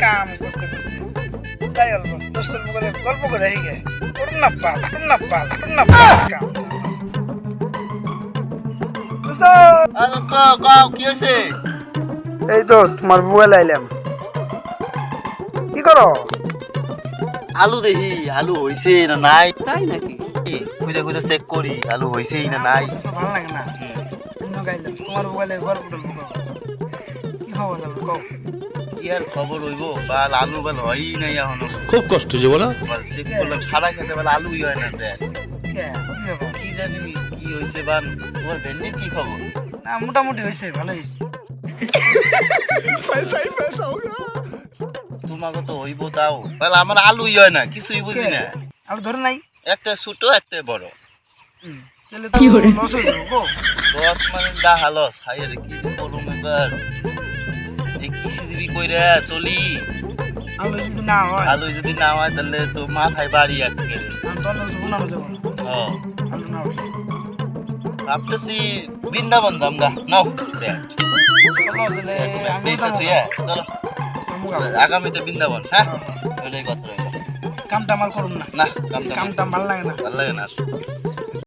কাম করতে তাই অল্প দোস্তের মুখে গল্প করে হিগে করুন না পাল কাম দোস্ত কও কি হয়েছে? এই তো তোমার মোবাইল আইলাম কি করো আলু দেখি আলু হইছে না নাই, তাই নাকি? খুঁজে খুঁজে চেক করি আলু হইছেই না নাই। ভালো লাগে না অন্য গাইলাম তোমার মোবাইলে গল্প টল্প করো কি খবর তারপর কও কি আর খবর হইব বাল আলু বাল হয়ই নাই এখনো। খুব কষ্ট যে বলো। চেক করলাম সারা খেতে বাল আলুই হয় না স্যার। কে কি ব্যাপার কি জানি কি হয়েছে বান। তোমার ভেন্ডির কি খবর? না মোটামুটি হয়েছে ভালো হয়েছে তোমাকে তো হইব তাও বাল আমার আলুই হয় না, কিছুই বুঝি না। আর ধরে নাই একটা ছোট একটা বড়। তাহলে তো লস হয়ে যাবো গো দশ মানে দা হালস হাই রে কি করুম এবার। এই কৃষি দিবি কইরা চলি। আলু যদি না হয় আলু যদি না হয় তাহলে তো মাথায় বাড়ি আজকে। আমি তো অন্য কিছু বানানো যাবো না হ্যাঁ আলু না হলে ভাবতেছি বৃন্দাবন যাম গা নাও ব্যাট। চলো তাহলে আমি বেঁচে তুই চলো আগামীতে বৃন্দাবন। হ্যাঁ ওইটাই কথা রইল। কামটা আমার করুন না না কামটা কামটা ভালো লাগে না ভালো লাগে না।